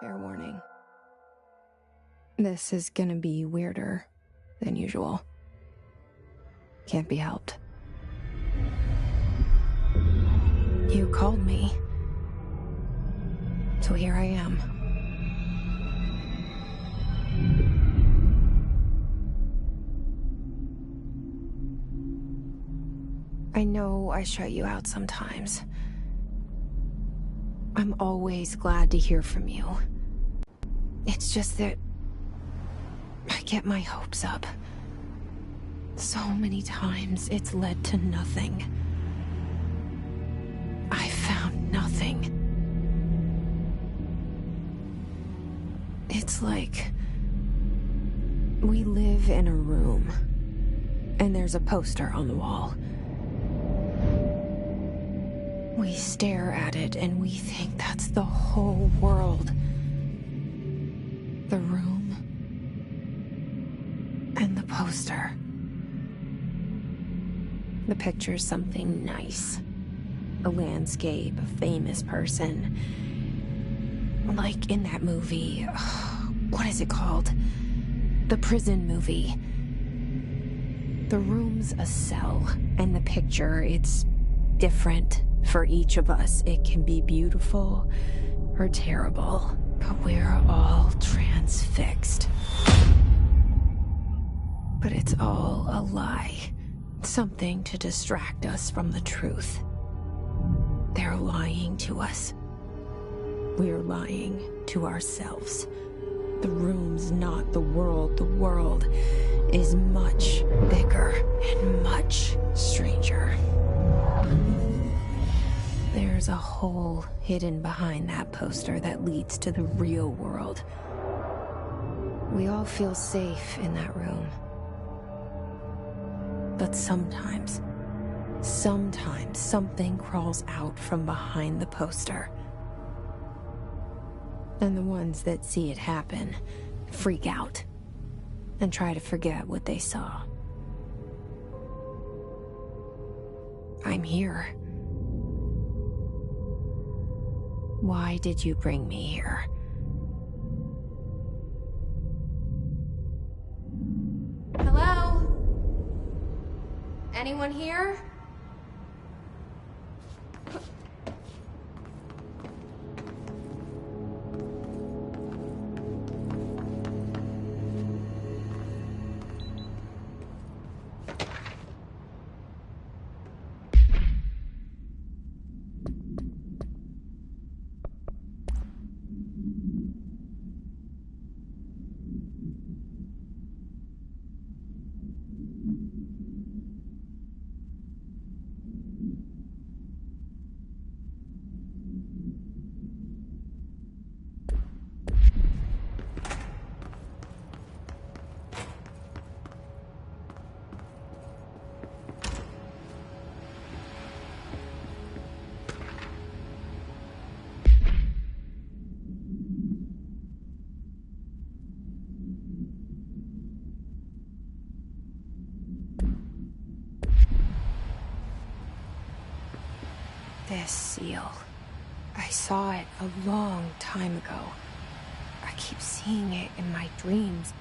Fair warning. This is gonna be weirder than usual. Can't be helped. You called me. So here I am. I know I shut you out sometimes. I'm always glad to hear from you. It's just that I get my hopes up. So many times it's led to nothing. I found nothing. It's like we live in a room, and there's a poster on the wall. We stare at it and we think that's the whole world. The room and the poster. The picture's something nice. A landscape, a famous person. Like in that movie, what is it called? The prison movie. The room's a cell, and the picture, it's different for each of us. It can be beautiful or terrible, but we're all transfixed. But it's all a lie. Something to distract us from the truth. They're lying to us. We're lying to ourselves. The room's not the world. The world is much bigger and much stranger. There's a hole hidden behind that poster that leads to the real world. We all feel safe in that room. But sometimes something crawls out from behind the poster. And the ones that see it happen freak out and try to forget what they saw. I'm here. Why did you bring me here? Hello? Anyone here? This seal. I saw it a long time ago. I keep seeing it in my dreams.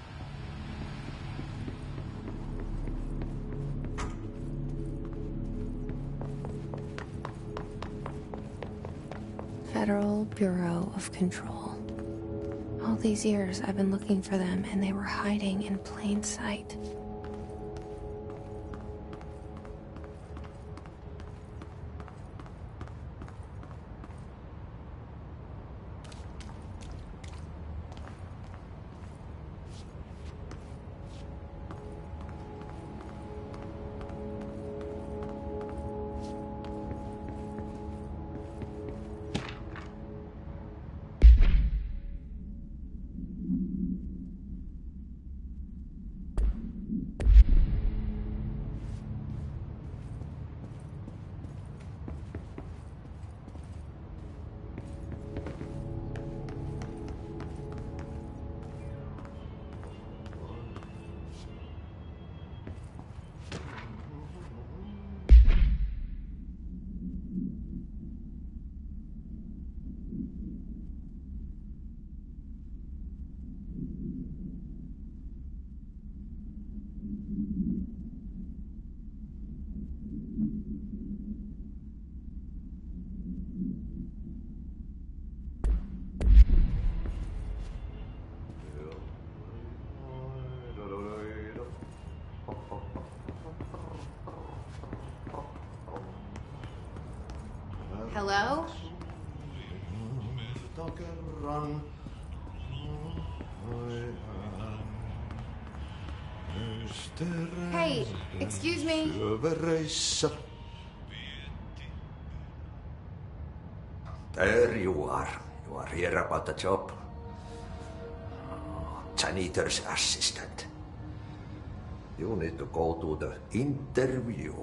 Federal Bureau of Control. All these years I've been looking for them, and they were hiding in plain sight. Hello? Hey, excuse me. There you are. You are here about the job. Janitor's assistant. You need to go to the interview.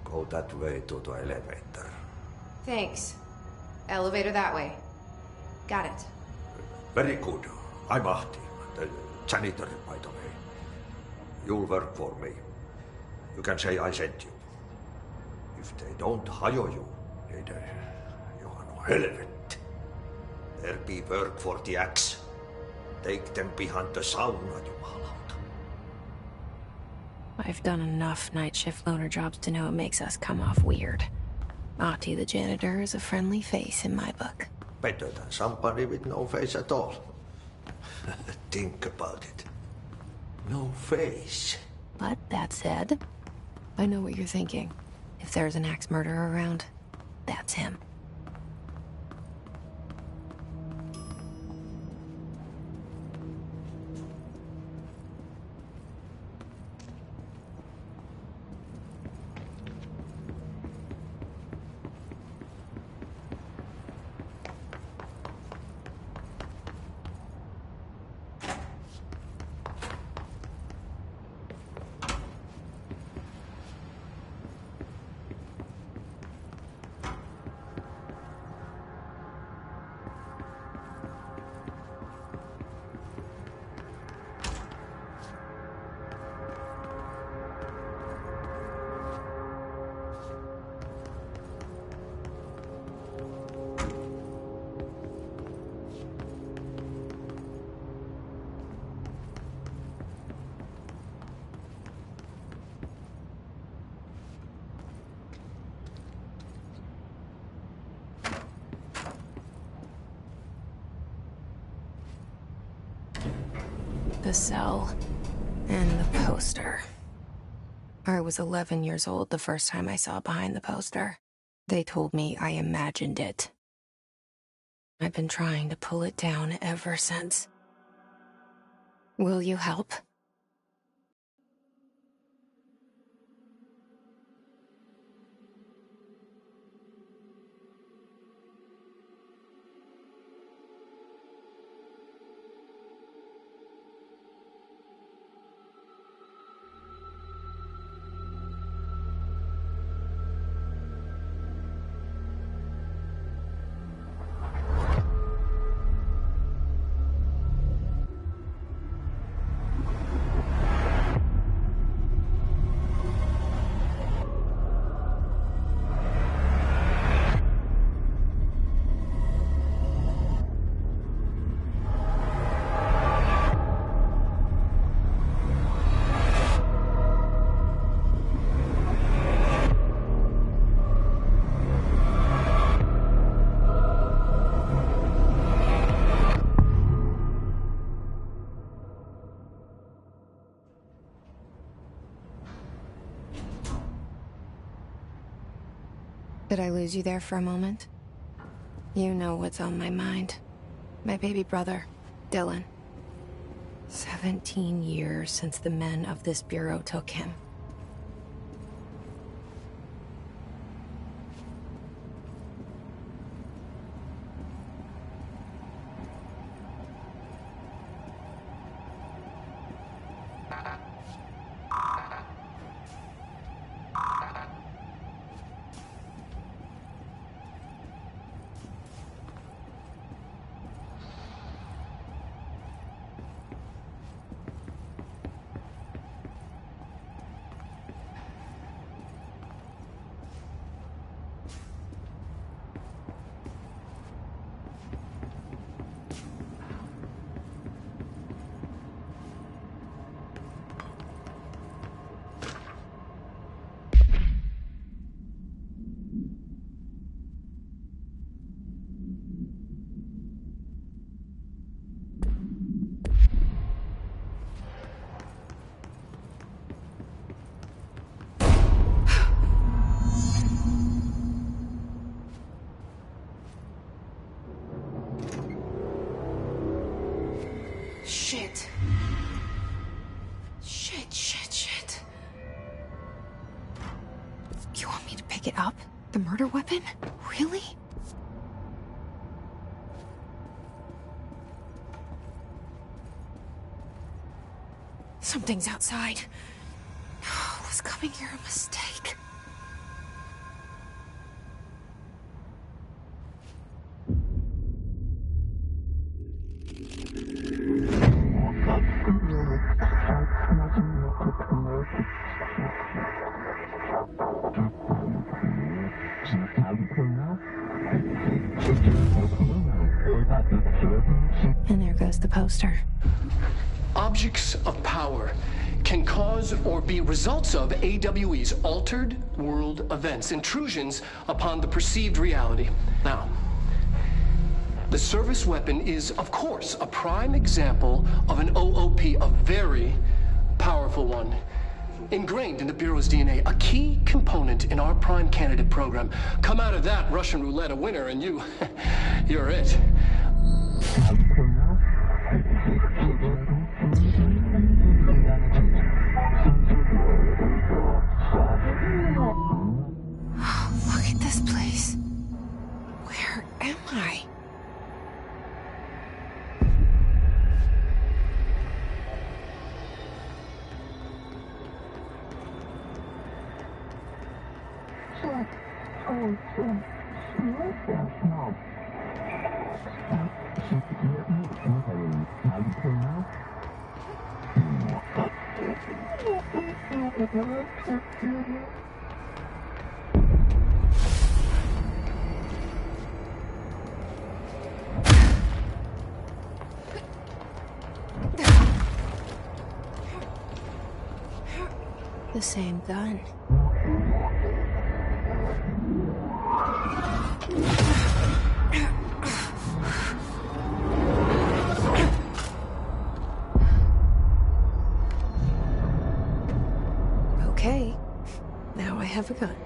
Go that way to the elevator. Thanks. Elevator that way. Got it. Very good. I'm Ahti, the janitor, by the way. You'll work for me. You can say I sent you. If they don't hire you, you are no helvet. There be work for the axe. Take them behind the sauna, jumalauta. I've done enough night shift loner jobs to know it makes us come off weird. Ahti the janitor is a friendly face in my book. Better than somebody with no face at all. Think about it. No face. But that said, I know what you're thinking. If there's an axe murderer around, that's him. The cell. And the poster. I was 11 years old the first time I saw behind the poster. They told me I imagined it. I've been trying to pull it down ever since. Will you help? Did I lose you there for a moment? You know what's on my mind. My baby brother, Dylan. 17 years since the men of this bureau took him. Shit. Shit. You want me to pick it up? The murder weapon? Really? Something's outside. Was coming here a mistake? And there goes the poster. Objects of power can cause or be results of AWE's altered world events, intrusions upon the perceived reality. Now, the service weapon is, of course, a prime example of an OOP, a very powerful one. Ingrained in the Bureau's DNA, a key component in our prime candidate program. Come out of that Russian roulette a winner, and you're it. Look at this place. Where am I? The same gun. Okay, now I have a gun.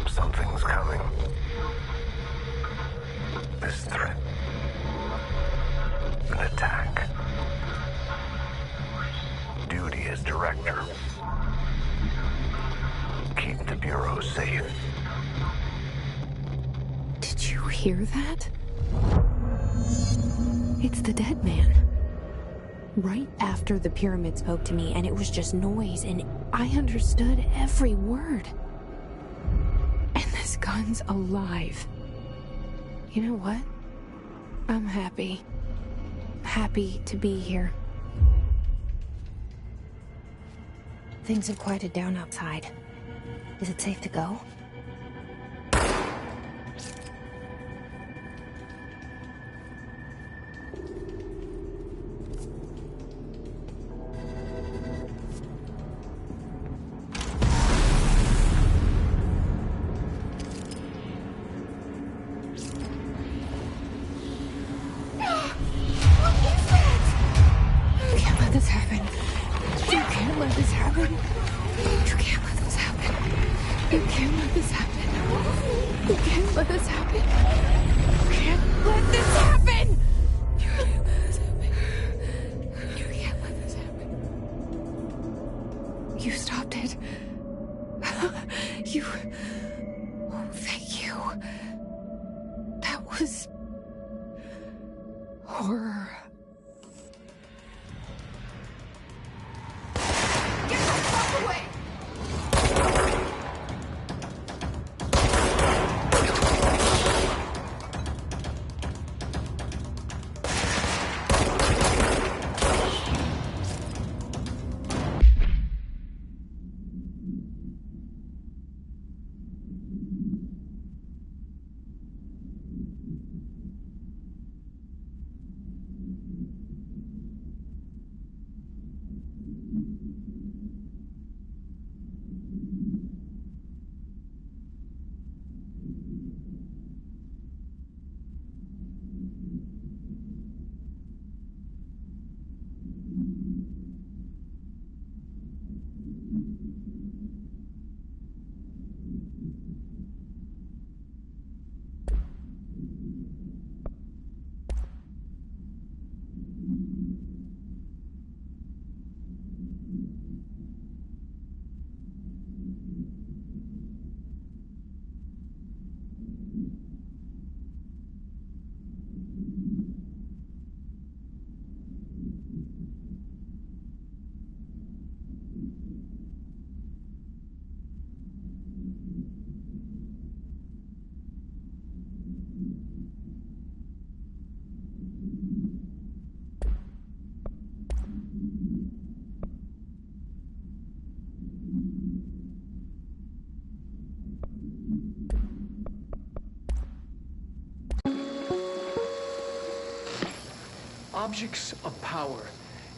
Something's coming. This threat. An attack. Duty as director. Keep the Bureau safe. Did you hear that? It's the dead man. Right after the pyramid spoke to me, and it was just noise, and I understood every word. And this gun's alive. You know what? I'm happy. Happy to be here. Things have quieted down outside. Is it safe to go? happen. You can't let this happen. You can't let this happen. You can't let this happen. You can't let this happen! You can't let this happen. You can't let this happen. You stopped it. You... Oh, thank you. That was... horror. Get the fuck away! Objects of power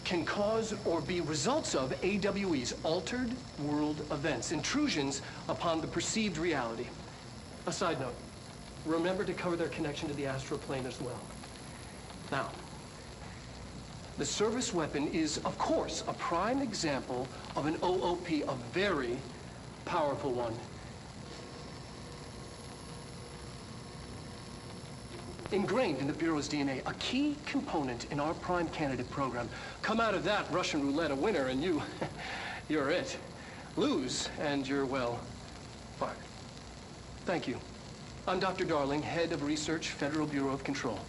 can cause or be results of AWE's altered world events, intrusions upon the perceived reality. A side note, remember to cover their connection to the astral plane as well. Now, the service weapon is, of course, a prime example of an OOP, a very powerful one. Ingrained in the Bureau's DNA, a key component in our prime candidate program. Come out of that Russian roulette a winner and you're it. Lose and you're, well, fired. Thank you. I'm Dr. Darling, Head of Research, Federal Bureau of Control.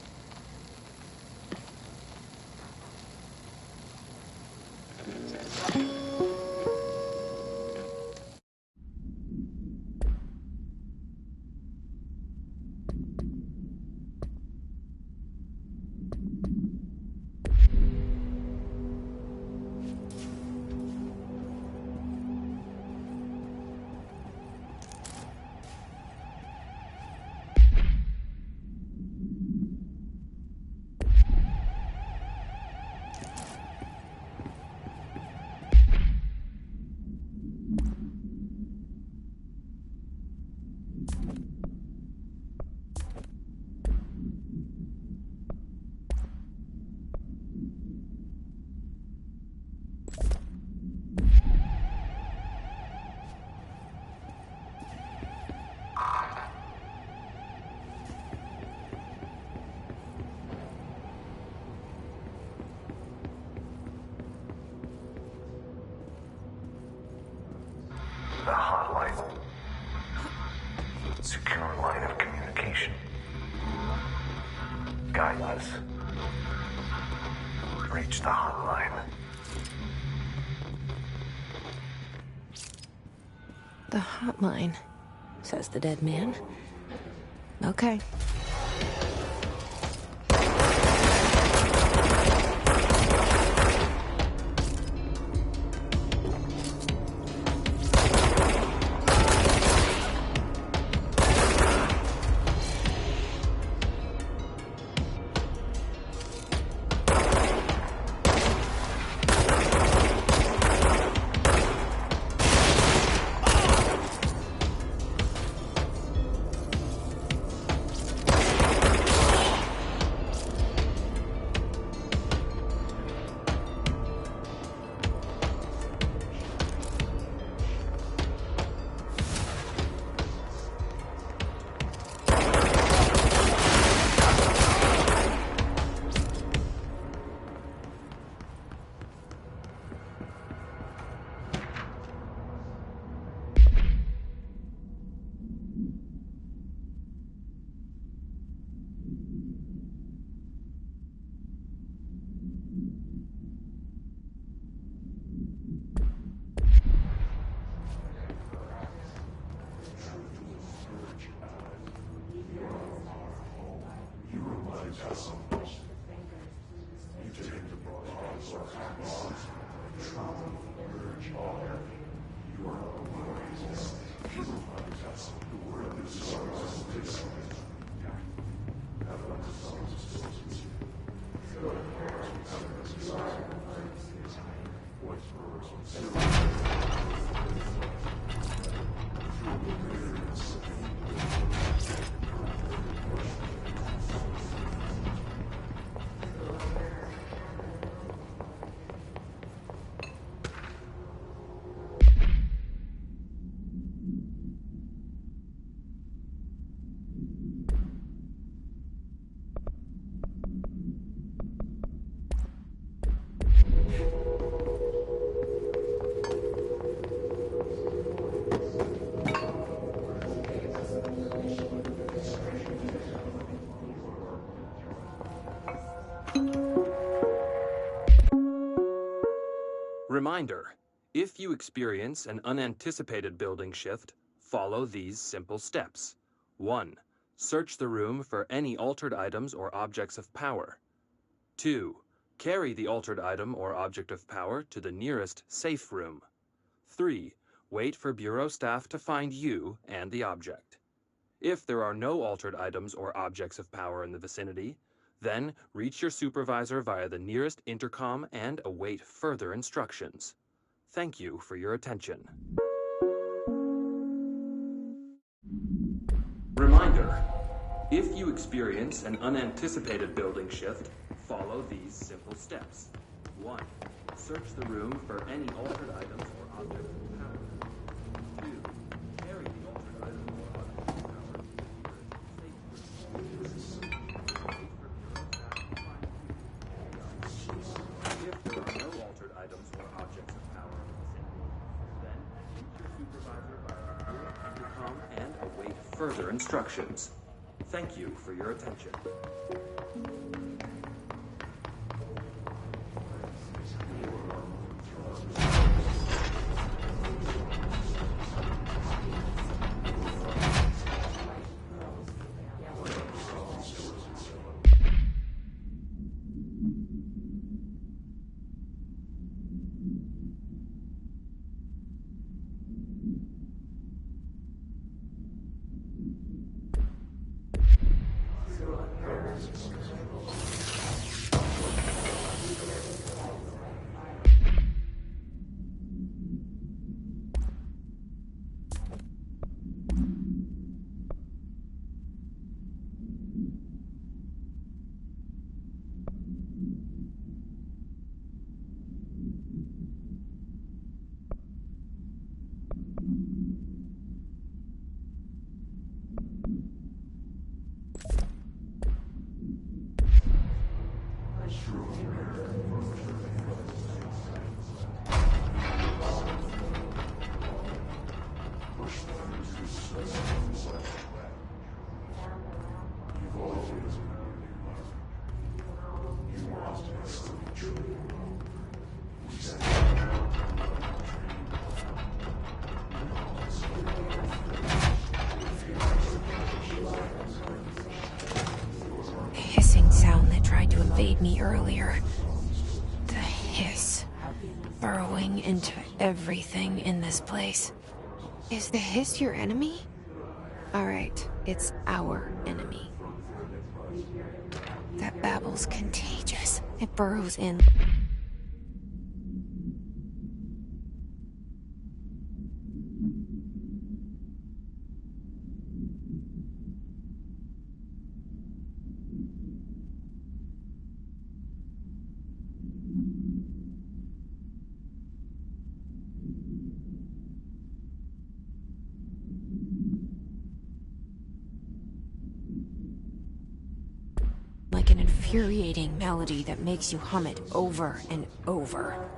The hotline. Secure line of communication. Guide us. Reach the hotline. The hotline, says the dead man. Okay. Reminder: if you experience an unanticipated building shift, follow these simple steps. 1. Search the room for any altered items or objects of power. 2. Carry the altered item or object of power to the nearest safe room. 3. Wait for Bureau staff to find you and the object. If there are no altered items or objects of power in the vicinity, then reach your supervisor via the nearest intercom and await further instructions. Thank you for your attention. Reminder: if you experience an unanticipated building shift, follow these simple steps. 1. Search the room for any altered items or objects of power. 2. Carry the altered item or object of power to the nearest safe room. If there are no altered items or objects of power in the vicinity, then reach your supervisor via the nearest intercom and await further instructions. Thank you for your attention. Hissing sound that tried to invade me earlier. The hiss. Burrowing into everything in this place. Is the hiss your enemy? Alright, it's our enemy. That babble's contagious. It burrows in. Like an infuriating melody that makes you hum it over and over.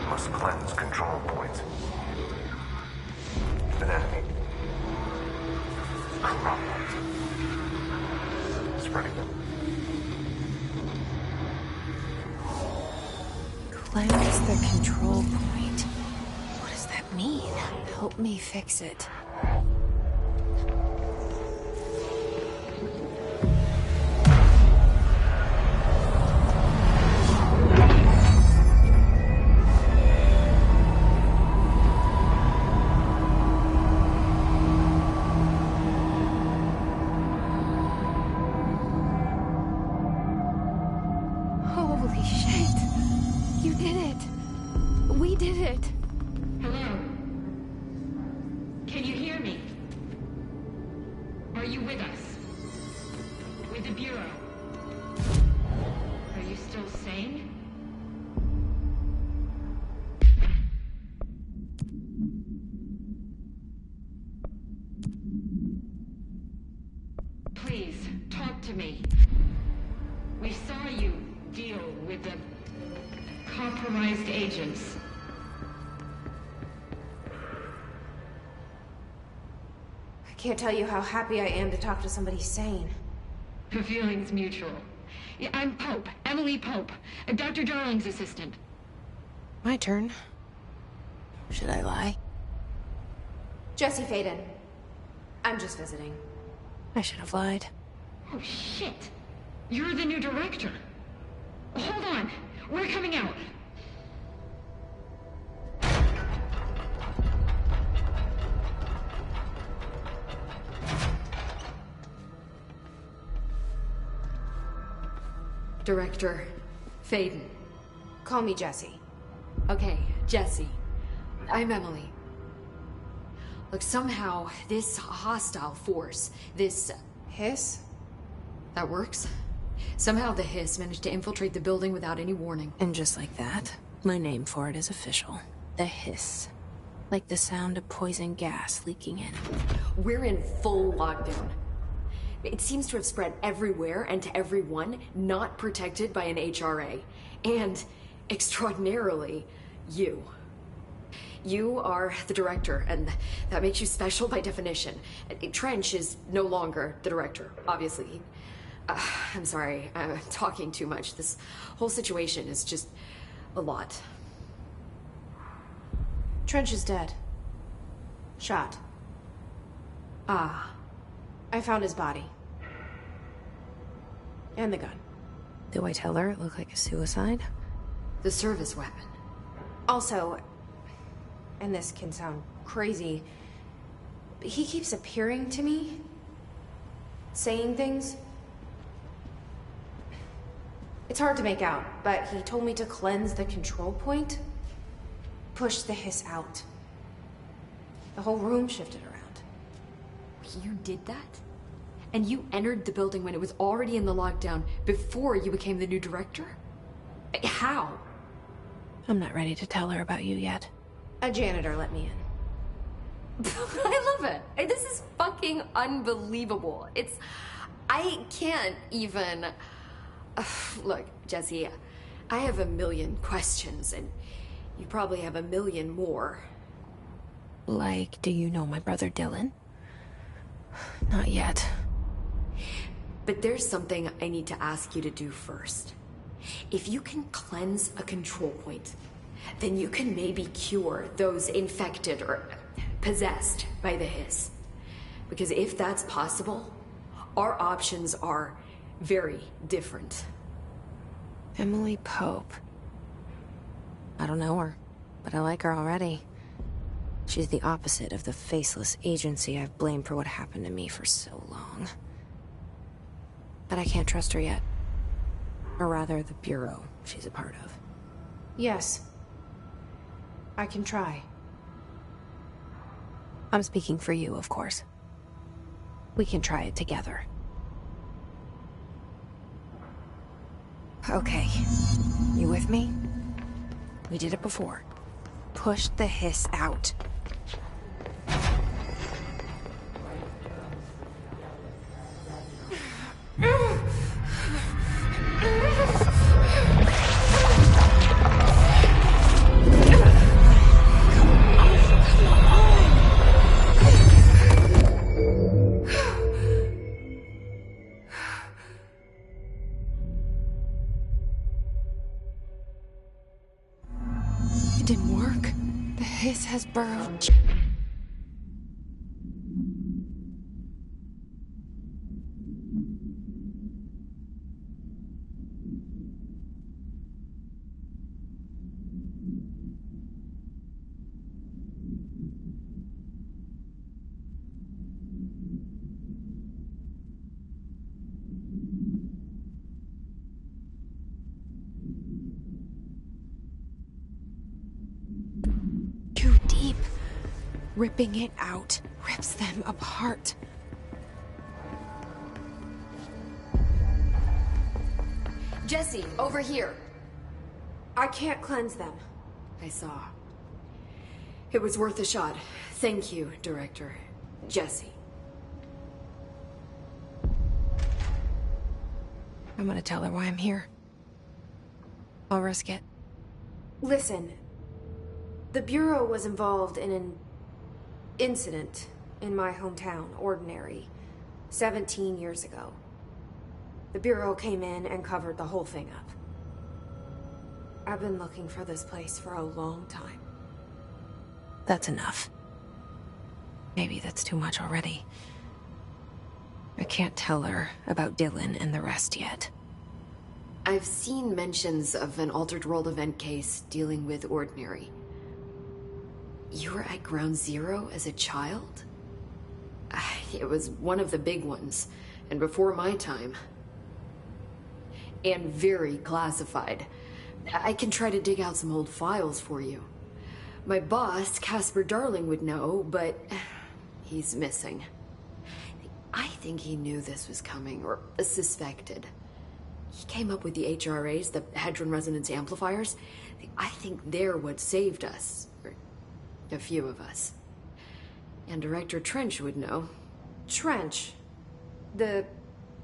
Must cleanse control points. An enemy. Corrupt. Spreading them. Cleanse the control point. What does that mean? Help me fix it. Holy shit! You did it! We did it! Hello? Can you hear me? Are you with us? With the Bureau? Are you still sane? Please, talk to me. We saw you deal with the compromised agents. I can't tell you how happy I am to talk to somebody sane. The feeling's mutual. Yeah, I'm Pope, Emily Pope, Dr. Darling's assistant. My turn. Should I lie? Jesse Faden. I'm just visiting. I should have lied. Oh, shit. You're the new director. Hold on. We're coming out. Director Faden. Call me Jesse. Okay, Jesse. I'm Emily. Look, somehow this hostile force, this... Hiss? That works? Somehow the Hiss managed to infiltrate the building without any warning. And just like that, my name for it is official. The Hiss. Like the sound of poison gas leaking in. We're in full lockdown. It seems to have spread everywhere and to everyone not protected by an HRA. And, extraordinarily, you. You are the director, and that makes you special by definition. Trench is no longer the director, obviously. I'm sorry, I'm talking too much. This whole situation is just a lot. Trench is dead. Shot. Ah. I found his body. And the gun. Do I tell her it looked like a suicide? The service weapon. Also, and this can sound crazy, but he keeps appearing to me, saying things. It's hard to make out, but he told me to cleanse the control point. pushed the hiss out. The whole room shifted around. You did that? And you entered the building when it was already in the lockdown before you became the new director? How? I'm not ready to tell her about you yet. A janitor let me in. I love it. This is fucking unbelievable. I can't even... Look, Jesse, I have a million questions, and you probably have a million more. Like, do you know my brother Dylan? Not yet. But there's something I need to ask you to do first. If you can cleanse a control point, then you can maybe cure those infected or possessed by the hiss. Because if that's possible, our options are very different. Emily Pope. I don't know her, but I like her already. She's the opposite of the faceless agency I've blamed for what happened to me for so long. But I can't trust her yet. Or rather, the Bureau she's a part of. Yes. I can try. I'm speaking for you, of course. We can try it together. Okay. You with me? We did it before. Push the hiss out. It didn't work. The hiss has burrowed. Too deep. Ripping it out rips them apart. Jesse, over here. I can't cleanse them. I saw. It was worth a shot. Thank you, Director. Jesse. I'm gonna tell her why I'm here. I'll risk it. Listen. The Bureau was involved in an incident in my hometown, Ordinary, 17 years ago. The Bureau came in and covered the whole thing up. I've been looking for this place for a long time. That's enough. Maybe that's too much already. I can't tell her about Dylan and the rest yet. I've seen mentions of an Altered World event case dealing with Ordinary. You were at Ground Zero as a child? It was one of the big ones, and before my time. And very classified. I can try to dig out some old files for you. My boss, Casper Darling, would know, but he's missing. I think he knew this was coming, or suspected. He came up with the HRAs, the Hadron Resonance Amplifiers. I think they're what saved us. Or a few of us. And Director Trench would know. Trench? The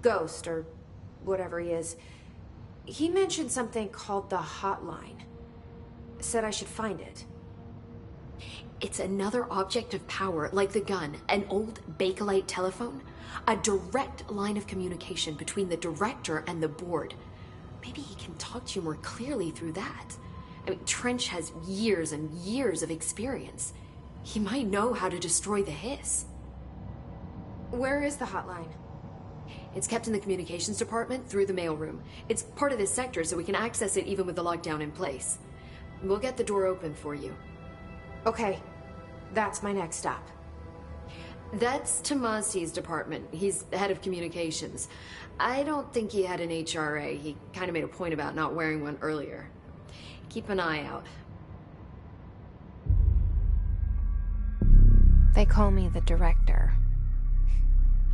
ghost, or whatever he is. He mentioned something called the Hotline. Said I should find it. It's another object of power, like the gun, an old Bakelite telephone. A direct line of communication between the director and the board. Maybe he can talk to you more clearly through that. I mean, Trench has years and years of experience. He might know how to destroy the hiss. Where is the hotline? It's kept in the communications department through the mailroom. It's part of this sector, so we can access it even with the lockdown in place. We'll get the door open for you. Okay, that's my next stop. That's Tomasi's department. He's head of communications. I don't think he had an HRA. He kind of made a point about not wearing one earlier. Keep an eye out. They call me the director.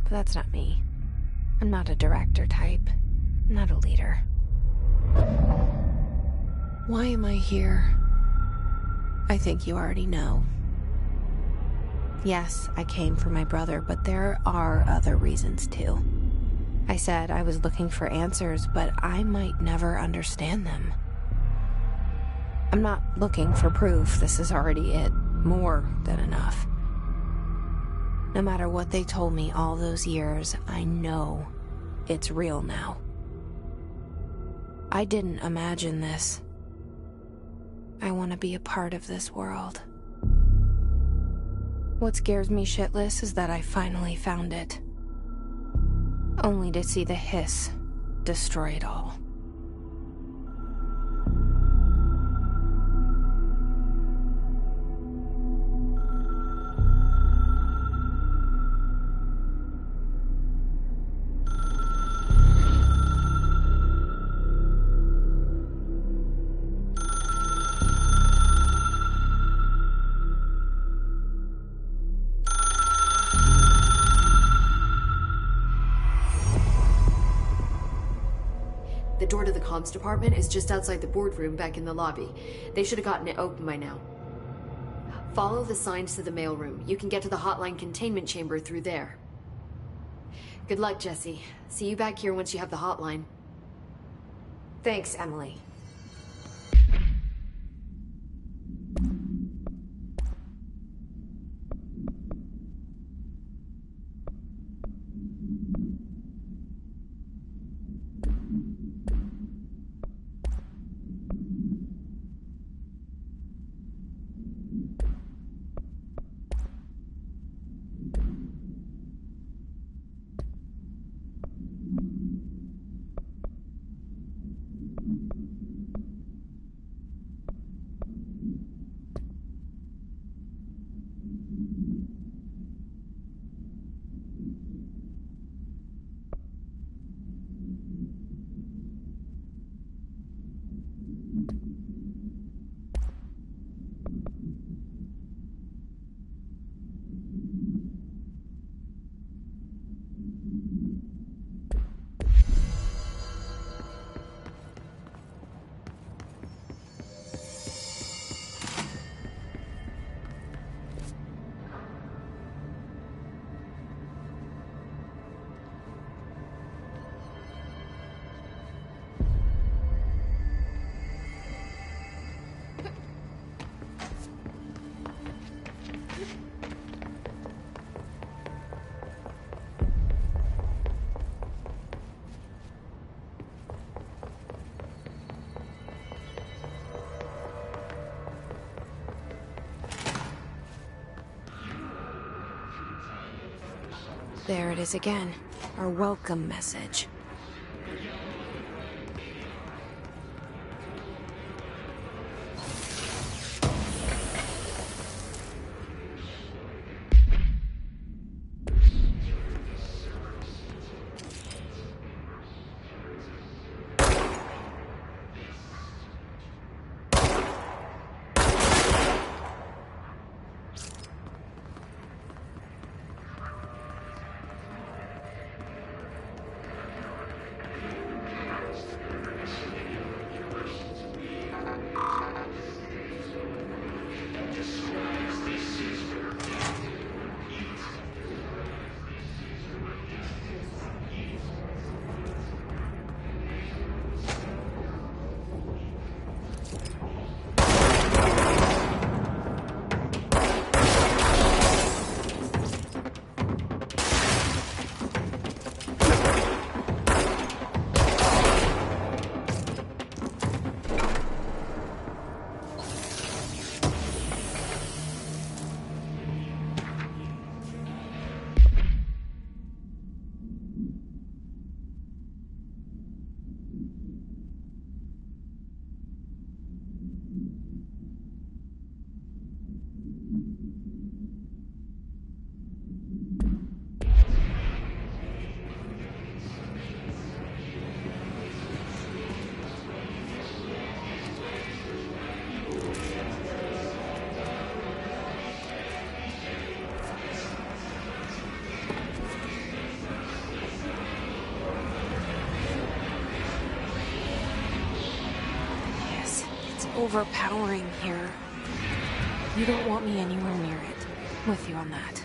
But that's not me. I'm not a director type. I'm not a leader. Why am I here? I think you already know. Yes, I came for my brother, but there are other reasons too. I said I was looking for answers, but I might never understand them. I'm not looking for proof. This is already it. More than enough. No matter what they told me all those years, I know it's real now. I didn't imagine this. I want to be a part of this world. What scares me shitless is that I finally found it. Only to see the hiss destroy it all. The door to the comms department is just outside the boardroom back in the lobby. They should have gotten it open by now. Follow the signs to the mailroom. You can get to the hotline containment chamber through there. Good luck, Jesse. See you back here once you have the hotline. Thanks, Emily. There it is again. Our welcome message. overpowering here. You don't want me anywhere near it. With you on that.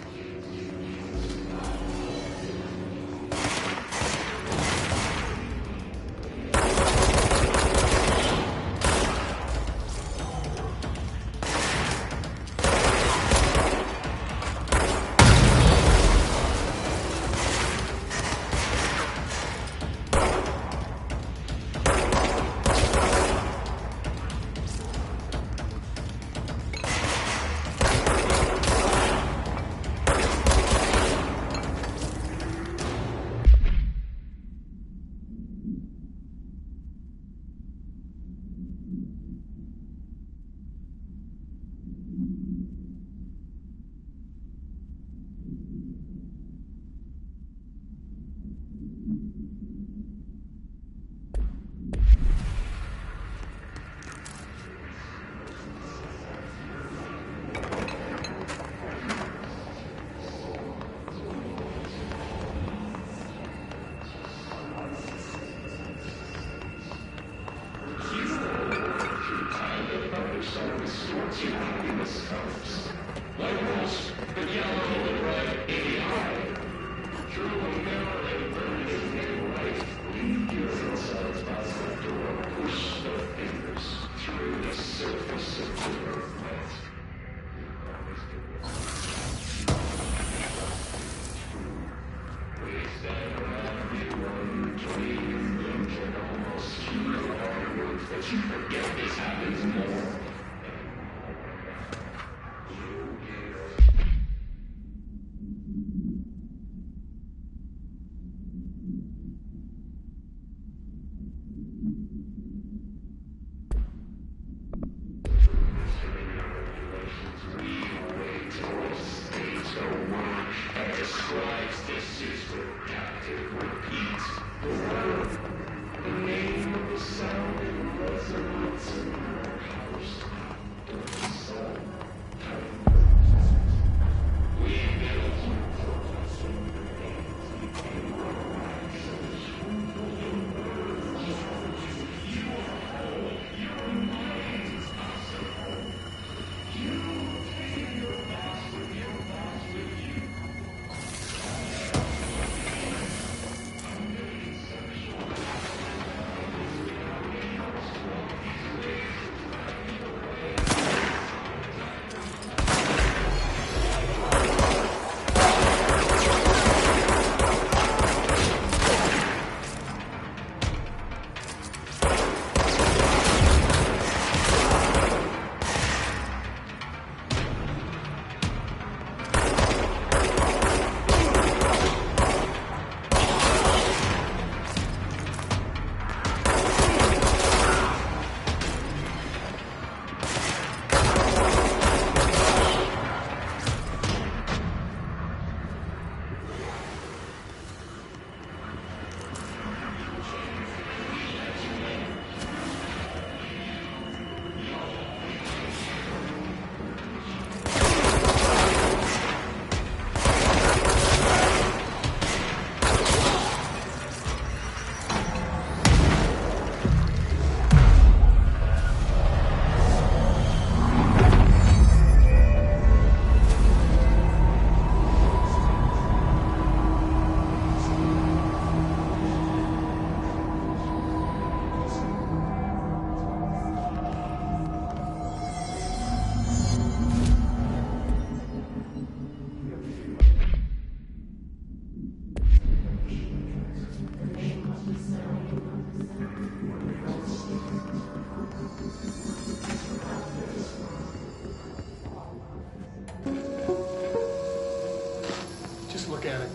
Look at it.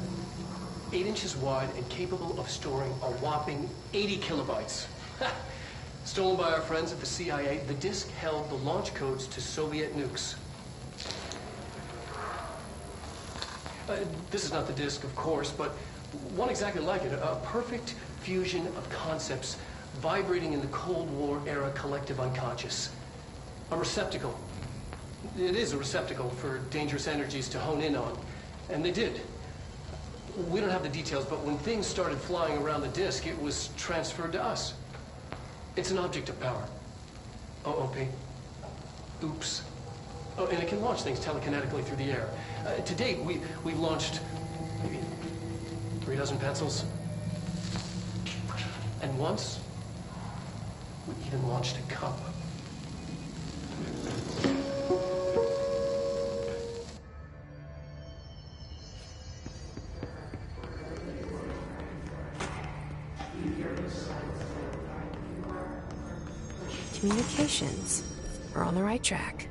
8 inches wide and capable of storing a whopping 80 kilobytes. Stolen by our friends at the CIA, the disk held the launch codes to Soviet nukes. This is not the disk, of course, but one exactly like it. A perfect fusion of concepts vibrating in the Cold War era collective unconscious. A receptacle. It is a receptacle for dangerous energies to hone in on. And they did. We don't have the details, but when things started flying around the disk, it was transferred to us. It's an object of power. OP. Oops. Oh, and it can launch things telekinetically through the air. To date, we've launched maybe 3 dozen pencils. And once, we even launched a cup. Communications. We're on the right track.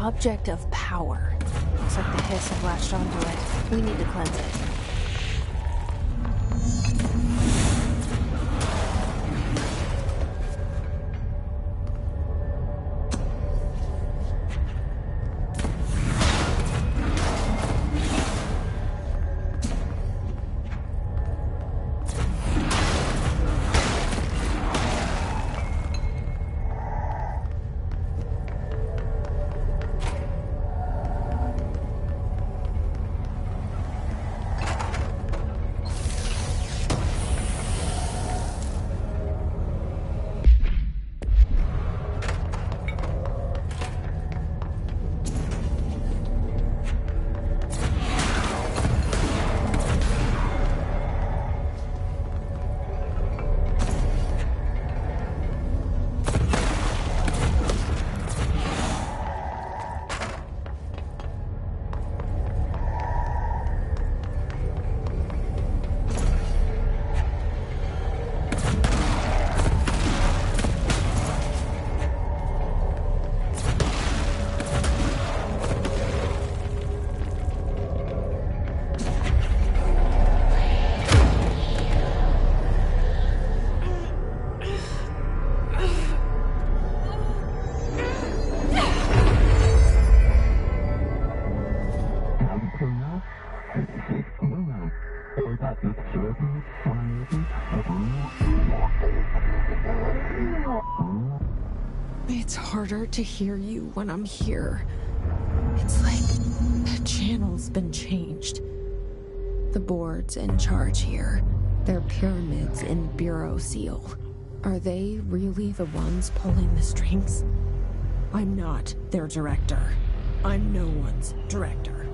Object of power. Looks like the hiss have latched onto it. We need to cleanse it. It's harder to hear you when I'm here. It's like the channel's been changed. The board's in charge here. They're pyramids in Bureau Seal. Are they really the ones pulling the strings? I'm not their director. I'm no one's director.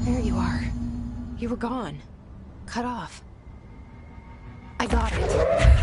There you are. You were gone. Cut off. I got it.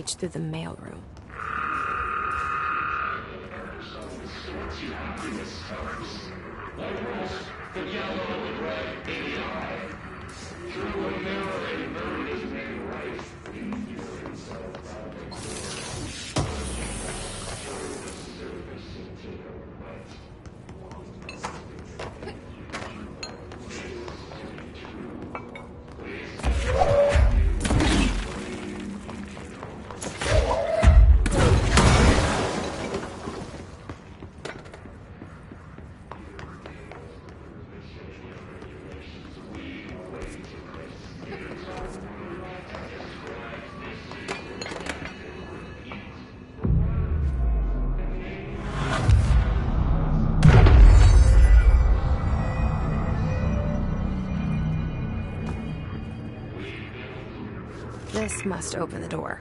message through the mailroom. This must open the door.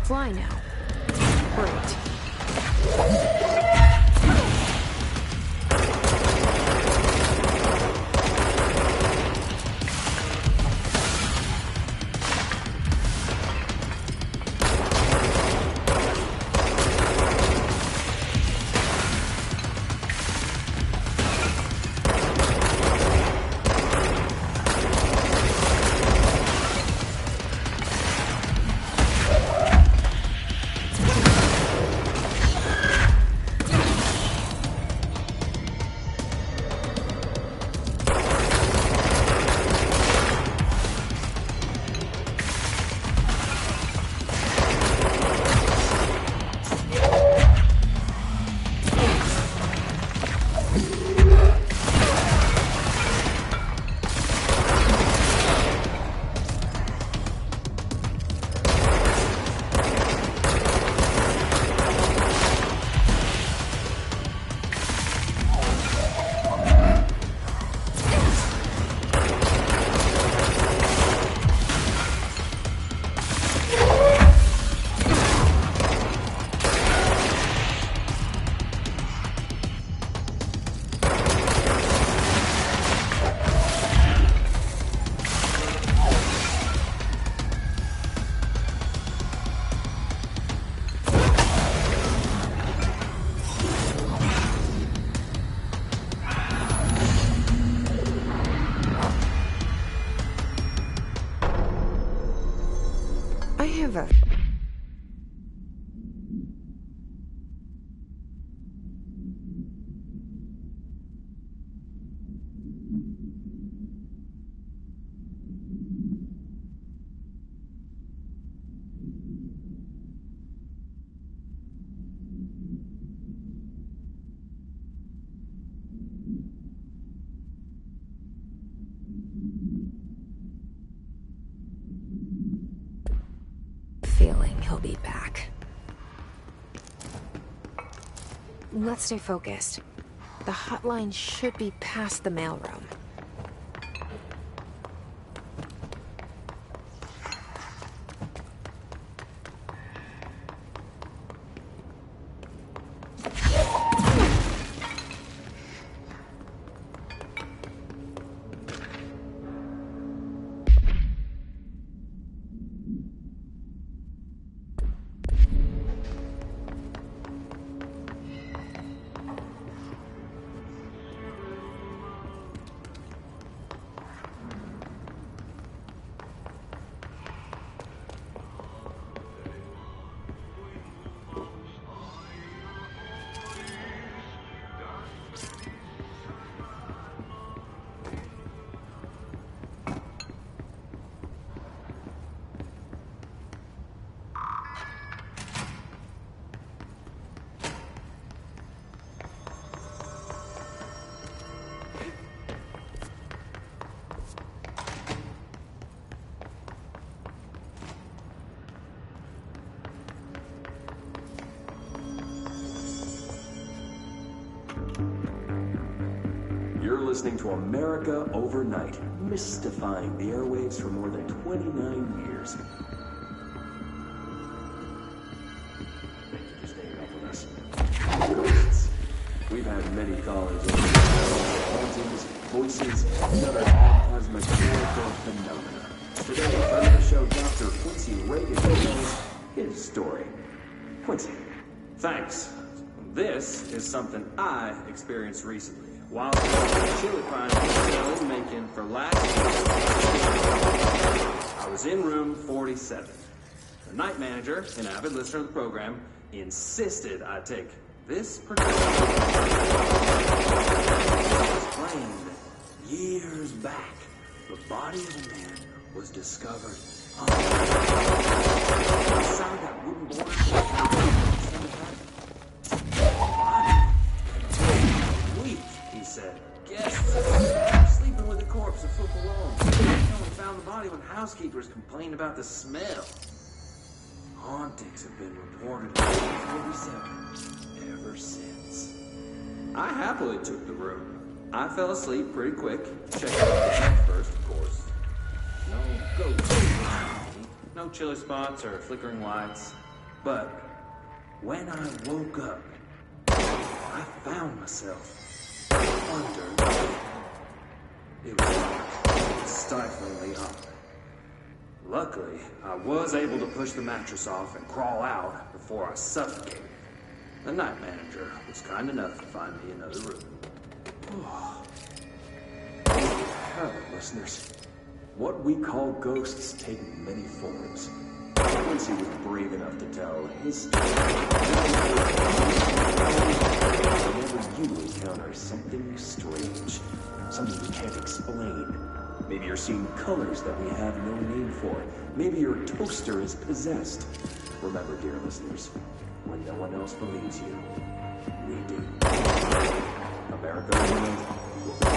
Fly now. Great. have a... feeling he'll be back. Let's stay focused. The hotline should be past the mailroom. You're listening to America Overnight, mystifying the airwaves for more than 29 years. Thank you for staying up with us. Ghosts. We've had many callers over the hauntings, voices, and other phantasmagorical phenomena. Today, friend of the show, Dr. Quincy Reagan, tells his story. Quincy. Thanks. This is something I experienced recently. While chili pie in Macon for last year, I was in room 47. The night manager, an avid listener of the program, insisted I take this production. Explained that years back, the body of a man was discovered inside that wooden board. He said, guests sleeping with the corpse a foot below. No one found the body when housekeepers complained about the smell. Hauntings have been reported in 47 ever since. I happily took the room. I fell asleep pretty quick. Checked out the bed first, of course. No ghosts, no chilly spots or flickering lights. But when I woke up, I found myself under. It was dark, stiflingly hot. Luckily, I was able to push the mattress off and crawl out before I suffocated. The night manager was kind enough to find me another room. Hello, listeners. What we call ghosts take many forms. Quincy was brave enough to tell his story. Whenever you encounter something strange, something you can't explain, maybe you're seeing colors that we have no name for, maybe your toaster is possessed. Remember, dear listeners, when no one else believes you, we do. America will be right back.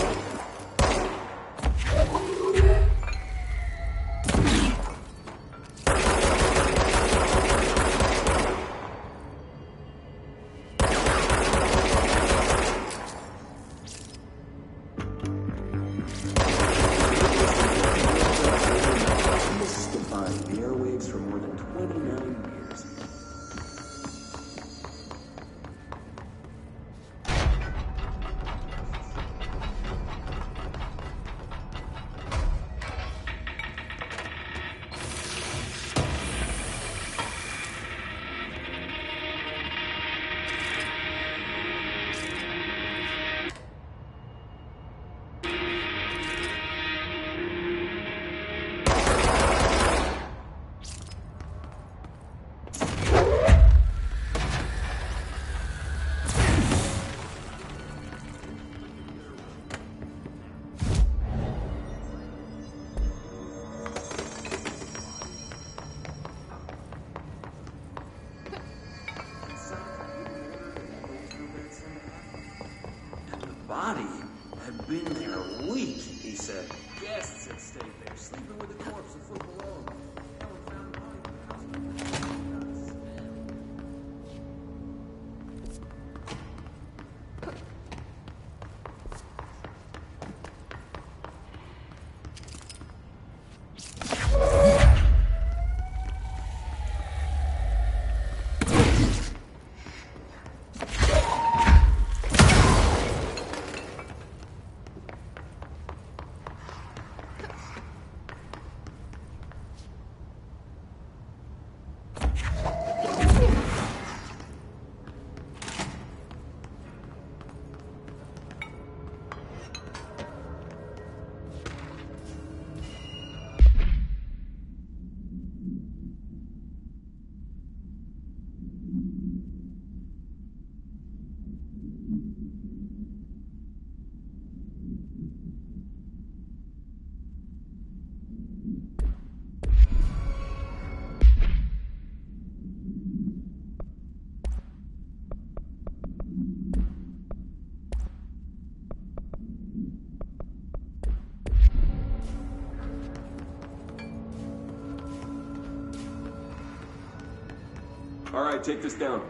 Alright, take this down.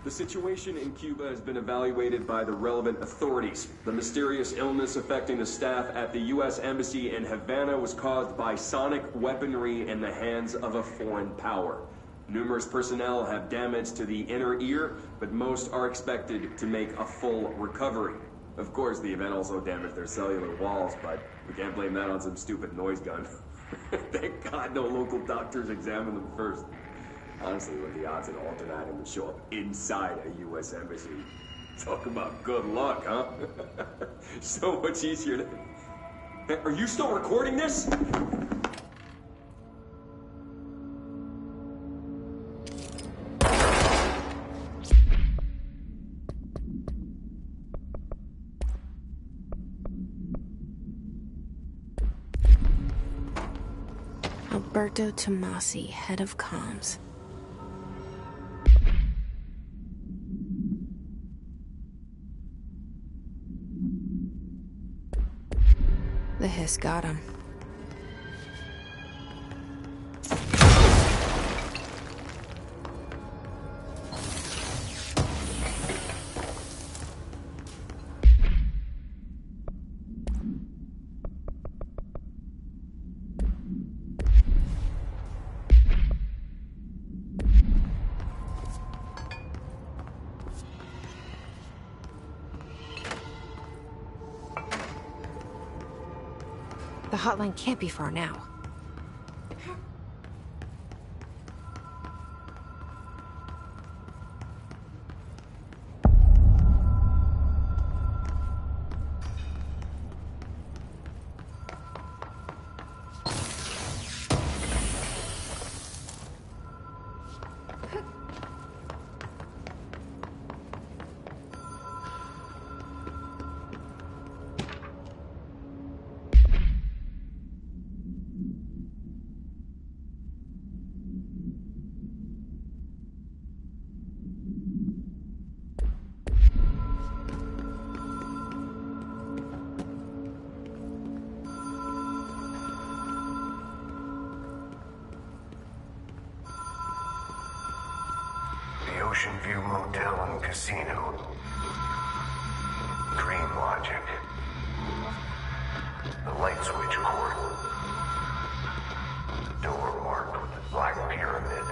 The situation in Cuba has been evaluated by the relevant authorities. The mysterious illness affecting the staff at the U.S. Embassy in Havana was caused by sonic weaponry in the hands of a foreign power. Numerous personnel have damage to the inner ear, but most are expected to make a full recovery. Of course, the event also damaged their cellular walls, but we can't blame that on some stupid noise gun. Thank God no local doctors examined them first. Honestly, what are the odds an alternate item would show up inside a U.S. embassy? Talk about good luck, huh? So much easier to... Hey, are you still recording this? Alberto Tomasi, head of comms. The hiss got him. The hotline can't be far now. Ocean View Motel and Casino. Dream Logic. The light switch cord. The door marked with the black pyramid.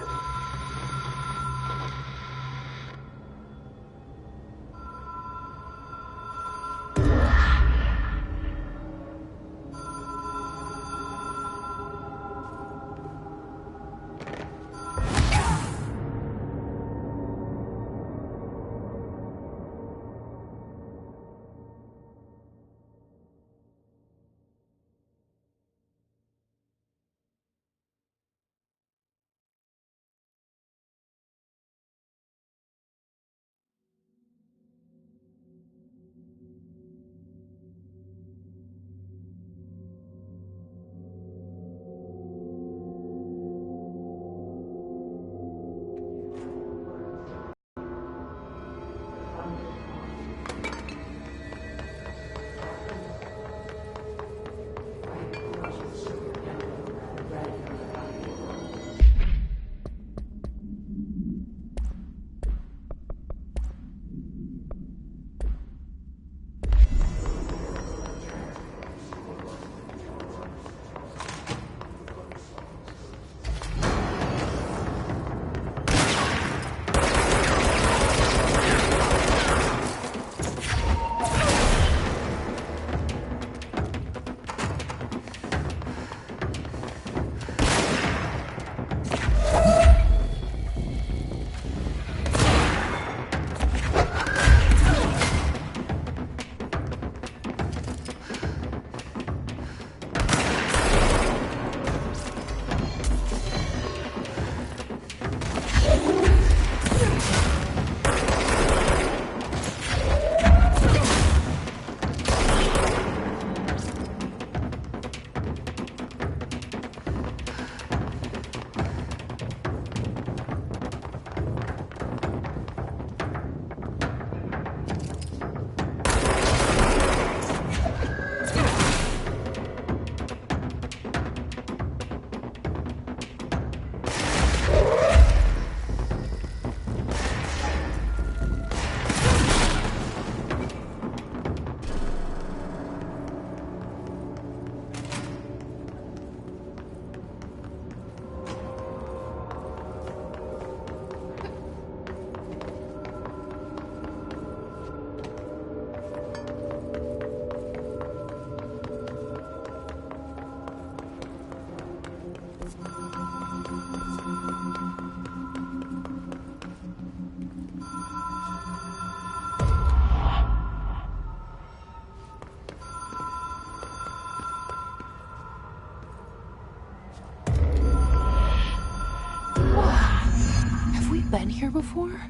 been here before?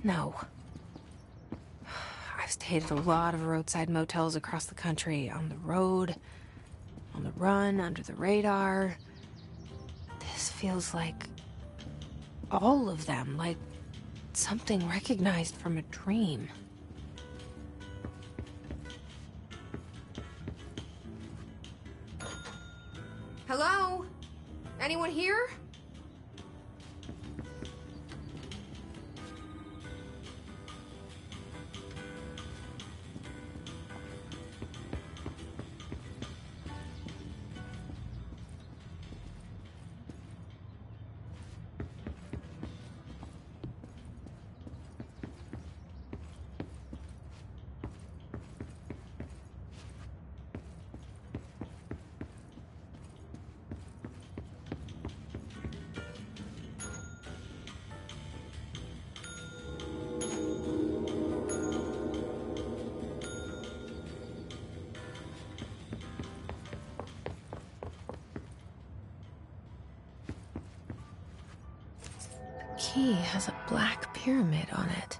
No. I've stayed at a lot of roadside motels across the country, on the road, on the run, under the radar. This feels like all of them, like something recognized from a dream. Hello? Anyone here? Key has a black pyramid on it.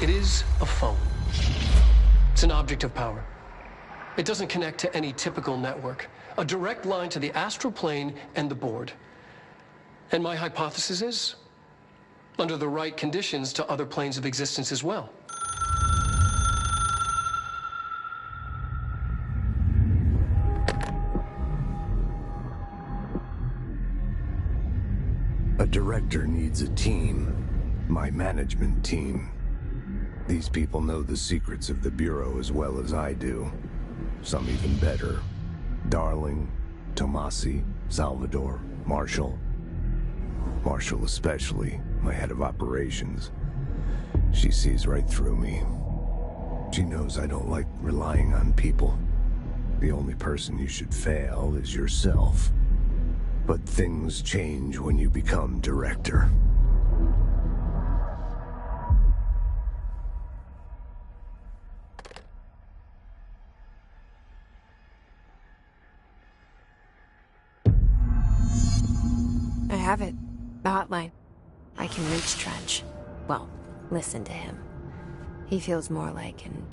It is a phone. It's an object of power. It doesn't connect to any typical network. A direct line to the astral plane and the board. And my hypothesis is, under the right conditions, to other planes of existence as well. A director needs a team. My management team. These people know the secrets of the Bureau as well as I do. Some even better. Darling, Tomasi, Salvador, Marshall. Marshall especially, my head of operations. She sees right through me. She knows I don't like relying on people. The only person you should fail is yourself. But things change when you become director. I have it. The hotline. I can reach Trench. Well, listen to him. He feels more like an...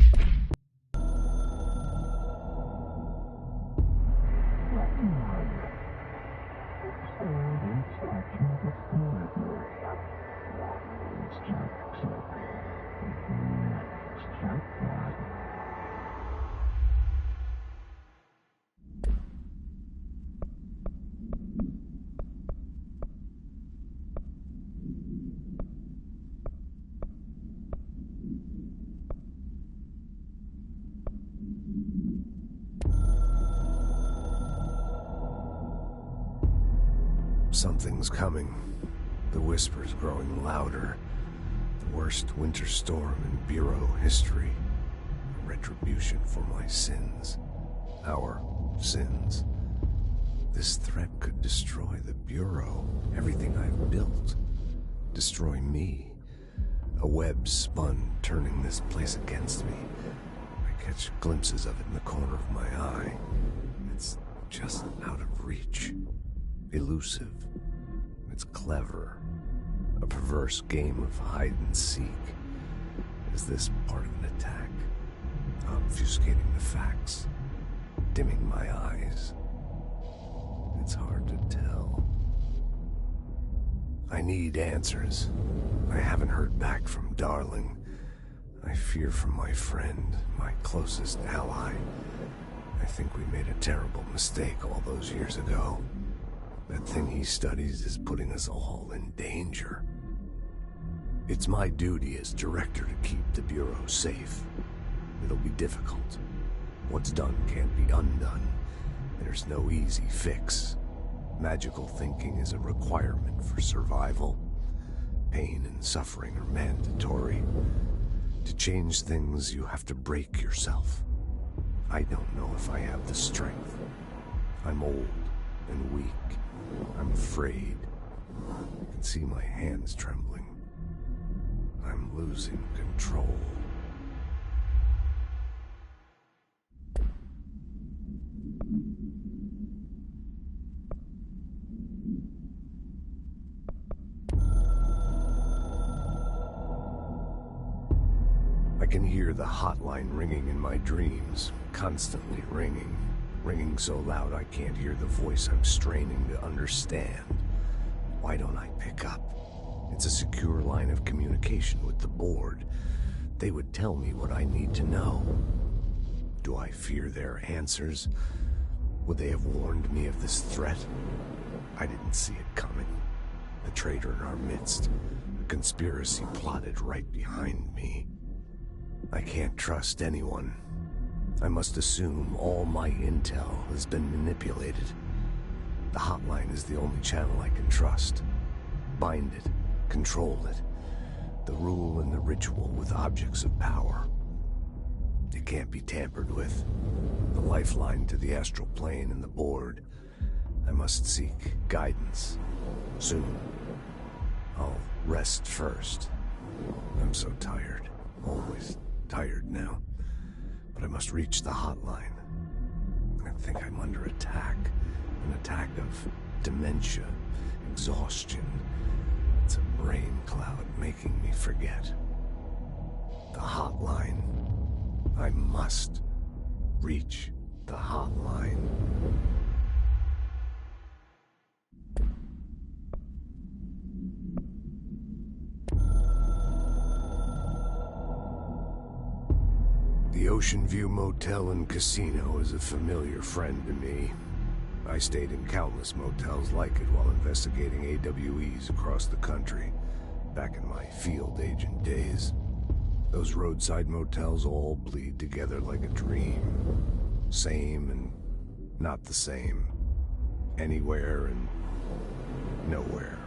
Something's coming. The whispers growing louder. The worst winter storm in Bureau history. A retribution for my sins. Our sins. This threat could destroy the Bureau, everything I've built. Destroy me. A web spun, turning this place against me. I catch glimpses of it in the corner of my eye. It's just out of reach. Elusive. It's clever. A perverse game of hide and seek. Is this part of an attack? Obfuscating the facts. Dimming my eyes. It's hard to tell. I need answers. I haven't heard back from Darling. I fear for my friend, my closest ally. I think we made a terrible mistake all those years ago. That thing he studies is putting us all in danger. It's my duty as director to keep the Bureau safe. It'll be difficult. What's done can't be undone. There's no easy fix. Magical thinking is a requirement for survival. Pain and suffering are mandatory. To change things, you have to break yourself. I don't know if I have the strength. I'm old and weak. I'm afraid. I can see my hands trembling. I'm losing control. I can hear the hotline ringing in my dreams, constantly ringing. Ringing so loud I can't hear the voice I'm straining to understand. Why don't I pick up? It's a secure line of communication with the board. They would tell me what I need to know. Do I fear their answers? Would they have warned me of this threat? I didn't see it coming. The traitor in our midst. A conspiracy plotted right behind me. I can't trust anyone. I must assume all my intel has been manipulated. The hotline is the only channel I can trust. Bind it, control it. The rule and the ritual with objects of power. It can't be tampered with. The lifeline to the astral plane and the board. I must seek guidance. Soon. I'll rest first. I'm so tired. Always tired now. But I must reach the hotline. I think I'm under attack. An attack of dementia, exhaustion. It's a brain cloud making me forget. The hotline. I must reach the hotline. The Ocean View Motel and Casino is a familiar friend to me. I stayed in countless motels like it while investigating AWEs across the country, back in my field agent days. Those roadside motels all bleed together like a dream. Same and Not the same. Anywhere and nowhere.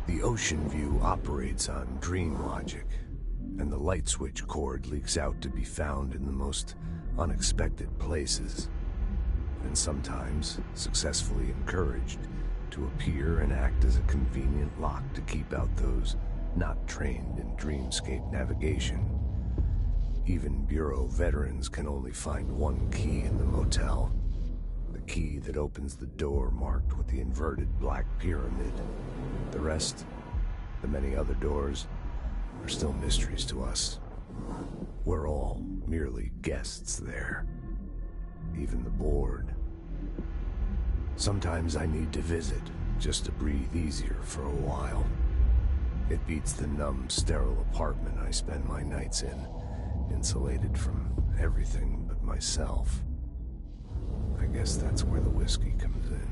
The ocean view operates on dream logic, and the light switch cord leaks out to be found in the most unexpected places, and sometimes successfully encouraged to appear and act as a convenient lock to keep out those not trained in dreamscape navigation. Even Bureau veterans can only find one key in the motel. The key that opens the door marked with the inverted black pyramid. The rest, the many other doors, are still mysteries to us. We're all merely guests there. Even the board. Sometimes I need to visit, just to breathe easier for a while. It beats the numb, sterile apartment I spend my nights in, insulated from everything but myself. I guess that's where the whiskey comes in.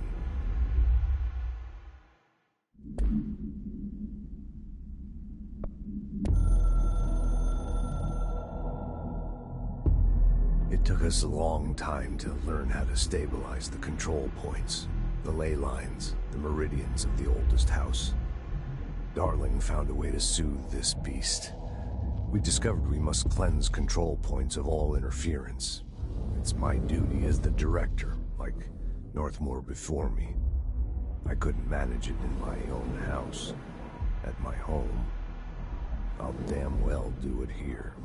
It took us a long time to learn how to stabilize the control points, the ley lines, the meridians of the oldest house. Darling found a way to soothe this beast. We discovered we must cleanse control points of all interference. It's my duty as the director, like Northmore before me. I couldn't manage it in my own house, at my home. I'll damn well do it here.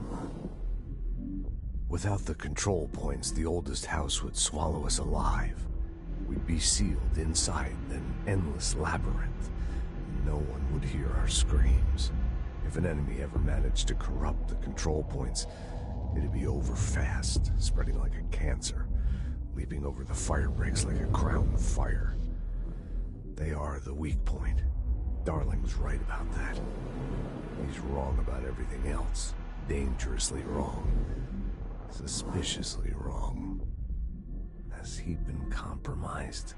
Without the control points, the oldest house would swallow us alive. We'd be sealed inside an endless labyrinth, and no one would hear our screams. If an enemy ever managed to corrupt the control points, it'd be over fast, spreading like a cancer, leaping over the fire breaks like a crown of fire. They are the weak point. Darling was right about that. He's wrong about everything else. Dangerously wrong. Suspiciously wrong. Has he been compromised?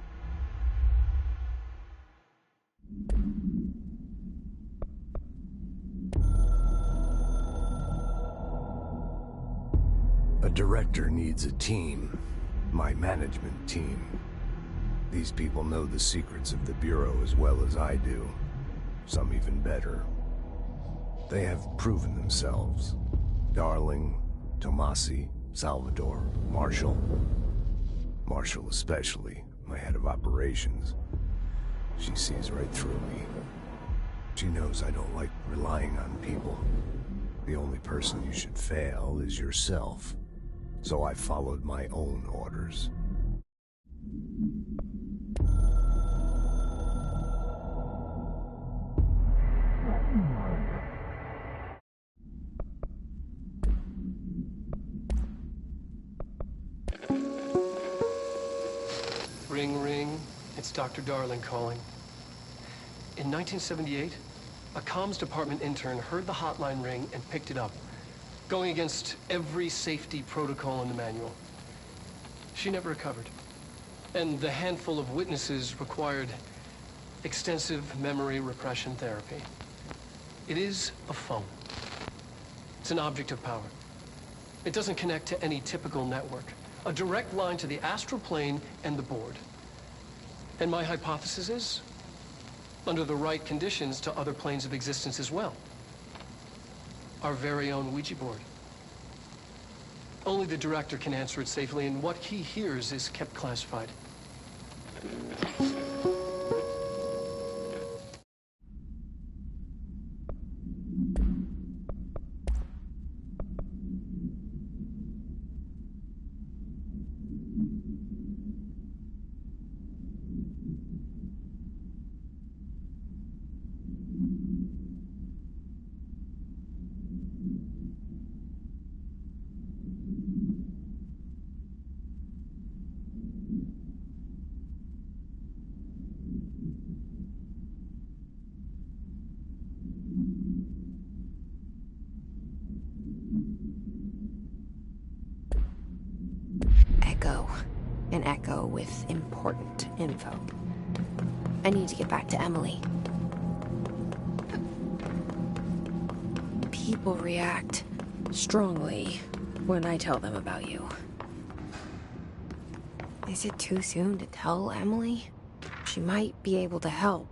A director needs a team. My management team. These people know the secrets of the Bureau as well as I do. Some even better. They have proven themselves. Darling, Tomasi, Salvador, Marshall. Marshall especially, my head of operations. She sees right through me. She knows I don't like relying on people. The only person you should fail is yourself. So I followed my own orders. Ring, ring. It's Dr. Darling calling. In 1978, a comms department intern heard the hotline ring and picked it up, going against every safety protocol in the manual. She never recovered. And the handful of witnesses required extensive memory repression therapy. It is a phone. It's an object of power. It doesn't connect to any typical network. A direct line to the astral plane and the board. And my hypothesis is, under the right conditions, to other planes of existence as well. Our very own Ouija board. Only the director can answer it safely, and what he hears is kept classified. Echo. An echo with important info. I need to get back to Emily. People react strongly when I tell them about you. Is it too soon to tell Emily? She might be able to help.